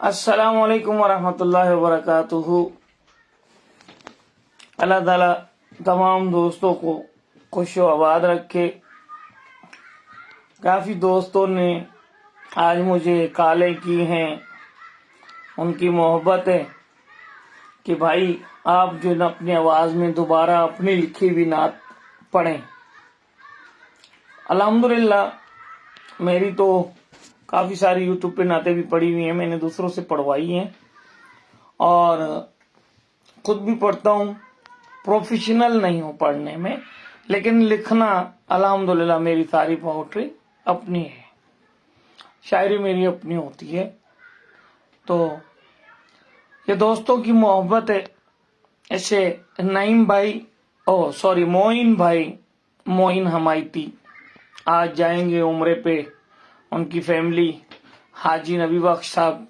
अस्सलाम वालेकुम वरहमतुल्लाहि वबरकातुहू। अल्लाह ताला तमाम दोस्तों को खुश व आबाद रखे। काफ़ी दोस्तों ने आज मुझे कॉलें की हैं, उनकी मोहब्बत है कि भाई आप जो न अपनी आवाज़ में दोबारा अपनी लिखी हुई नात पढ़ें। अल्हम्दुलिल्लाह मेरी तो काफ़ी सारी यूट्यूब पे नातें भी पढ़ी हुई हैं, मैंने दूसरों से पढ़वाई हैं और खुद भी पढ़ता हूँ। प्रोफेशनल नहीं हूँ पढ़ने में, लेकिन लिखना अल्हम्दुलिल्लाह मेरी सारी पोएट्री अपनी है, शायरी मेरी अपनी होती है। तो ये दोस्तों की मोहब्बत है। ऐसे मोइन हमायती आज जाएंगे उम्रे पे, उनकी फैमिली हाजी नबी बख्श साहब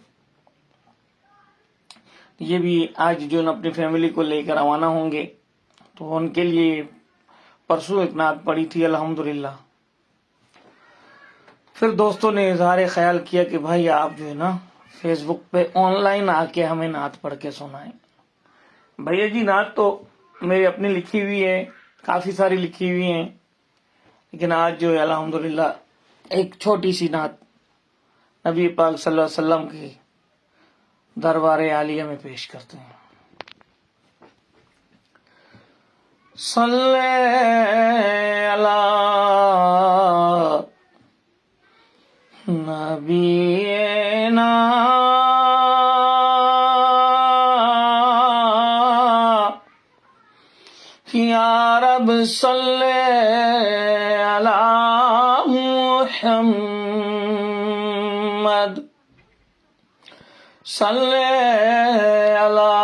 ये भी आज जो न अपनी फैमिली को लेकर रवाना होंगे, तो उनके लिए परसों एक नात पड़ी थी अल्हम्दुलिल्लाह। फिर दोस्तों ने इजहार ख्याल किया कि भाई आप जो है ना फेसबुक पे ऑनलाइन आके हमें नात पढ़ के सुनाएं। भैया जी नात तो मेरी अपनी लिखी हुई है, काफ़ी सारी लिखी हुई हैं, लेकिन आज जो है अल्हम्दुलिल्लाह एक छोटी सी नात नबी पाक सल्लल्लाहु अलैहि वसल्लम की दरबार आलिया में पेश करते हैं। सल्ले अला नबीना या रब सल्ले अला मुहम्मद सल्ले अला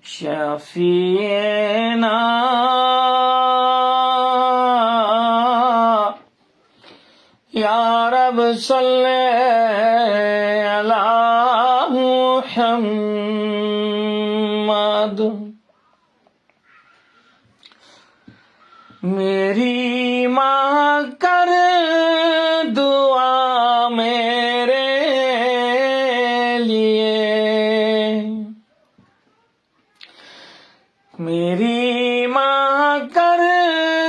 शफीना या रब सल्ले अला मुहम्मद। मेरी माँ कर दुआ मेरे लिए, मेरी माँ कर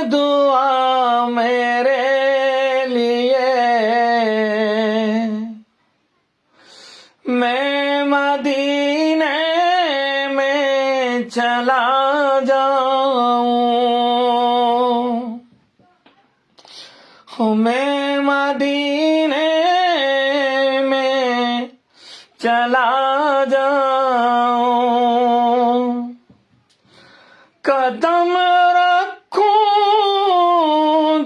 दुआ मेरे लिए, मैं मदीने में चला जाऊं, मैं मदीने में चला जाऊं, कदम रखूं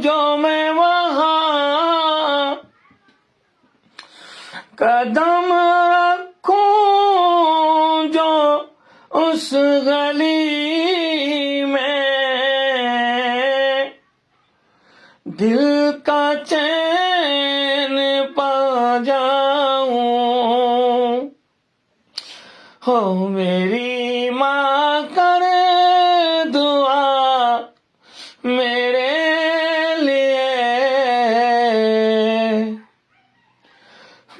जो मैं वहाँ, कदम रखूं जो उस गली में, दिल का चैन पा जाऊं। हो मेरी माँ कर दुआ मेरे लिए,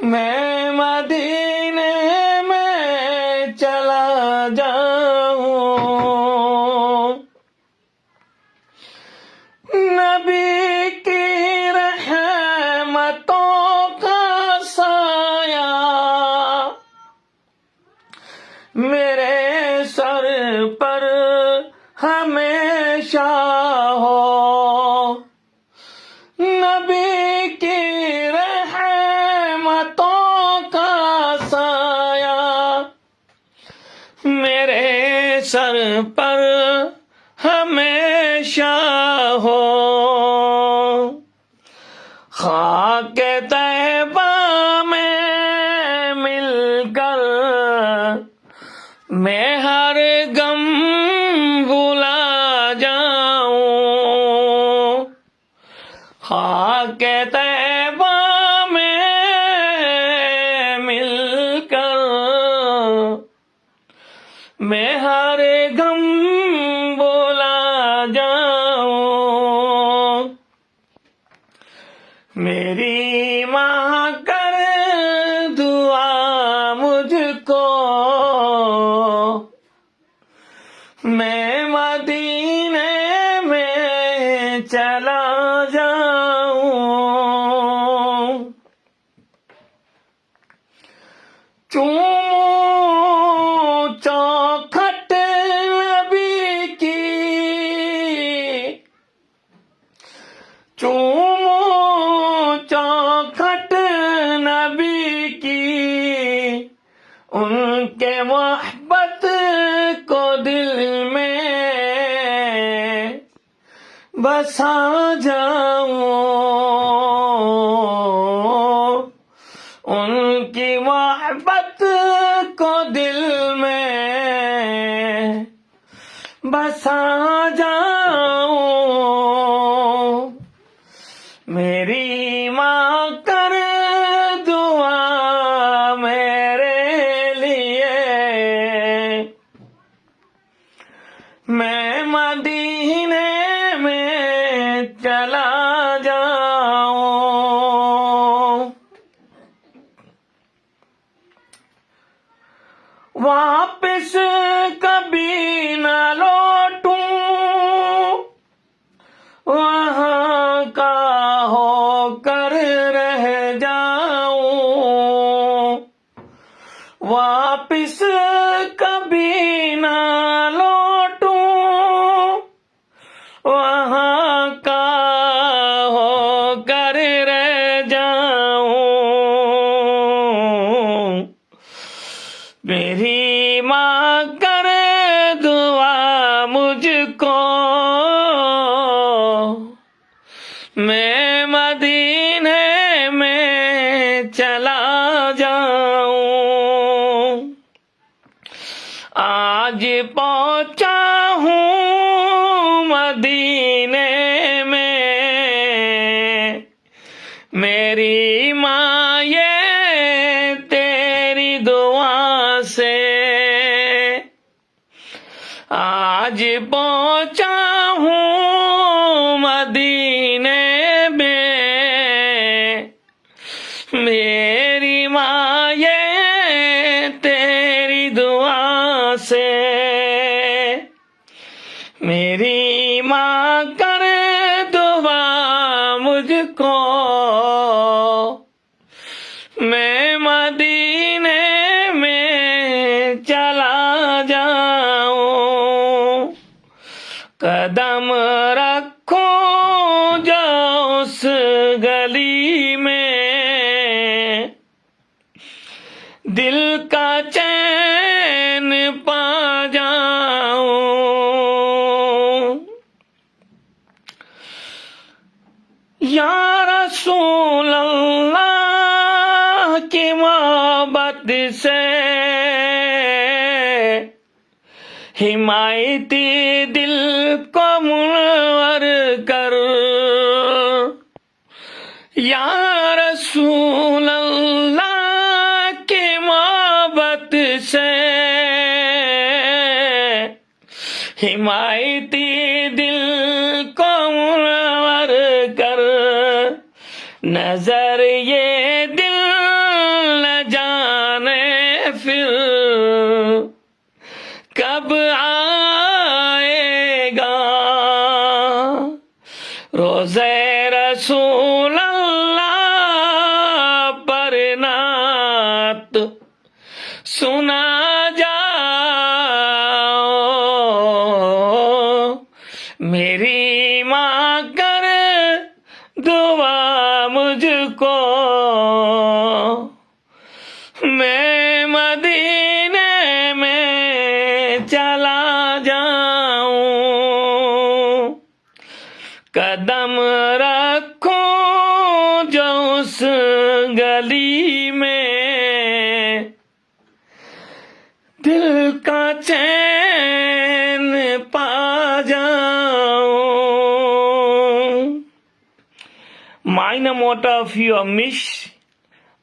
मैं मदीने में चला जाऊं। नबी की रहमतों का साया मेरे सर पर हमेशा हो, नबी की रहमतों का साया मेरे सर पर हमेशा हो। खाके तैबा में मिलकर मैं हर गम भुला जाऊं, खाके तैबा में मिलकर मैं हर गम भुला जाऊं। मेरी माँ कर मोहब्बत को दिल में बसा जाऊं, उनकी मोहब्बत को दिल में बसा जाऊं। मेरी माँ कर दुआ मेरे लिए, मैं मदीने में चला जाऊं। वापिस कभी न लौटूं, वहाँ का होकर रह जाऊं। वापिस कभी न लौटूं, वहाँ का होकर रह जाऊं। मेरी माँ कर दुआ मुझको, मैं मदीने में चला जाऊं। आज पहुंचा हूँ मदीने में, मेरी माँ ये तेरी दुआ से। आज पहुंचा हूँ मदीने में, मेरी माँ ये तेरी दुआ से। मेरी माँ कर दुआ मुझको, मैं मदीने में चला जाऊं। कदम रखो जो उस गली में, दिल का चैन पा जाऊं। या रसूल अल्लाह की मोहब्बत से हिमायती दिल को मुनव्वर कर। या रसूल अल्लाह की मोहब्बत से हिमायती दिल को मुनव्वर कर। नजर ये दिल न जाने फिर कब आएगा, रोज़े रसूल अल्लाह पर नात सुना जाओ। मेरी माँ कर दुआ मुझको, मैं मदीने में चला जाऊं। कदम रखो जो उस गली में, दिल का चैन पा जाऊं। Meine Mutter für mich,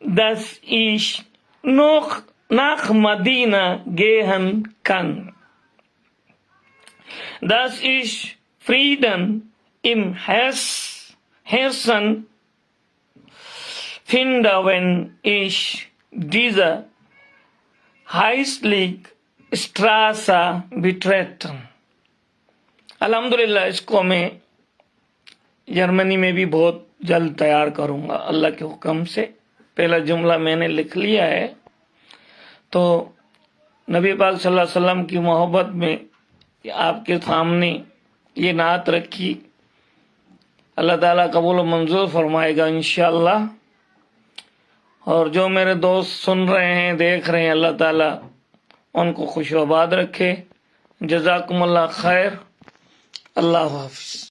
dass ich noch nach Medina gehen kann, dass ich Frieden im Herzen finde, wenn ich diese heilige Straße betrete। अल्हम्दुलिल्लाह, इसको मैं जर्मनी में भी बहुत जल्द तैयार करूंगा अल्लाह के हुक्म से। पहला जुमला मैंने लिख लिया है। तो नबी पाक सल्लल्लाहु अलैहि वसल्लम की मोहब्बत में आपके सामने ये नात रखी, अल्लाह ताला कबूल व मंजूर फरमाएगा इंशाअल्लाह। और जो मेरे दोस्त सुन रहे हैं, देख रहे हैं, अल्लाह ताला उनको खुश आबाद रखे। जज़ाकुमुल्लाह खैर। अल्लाह हाफिज़।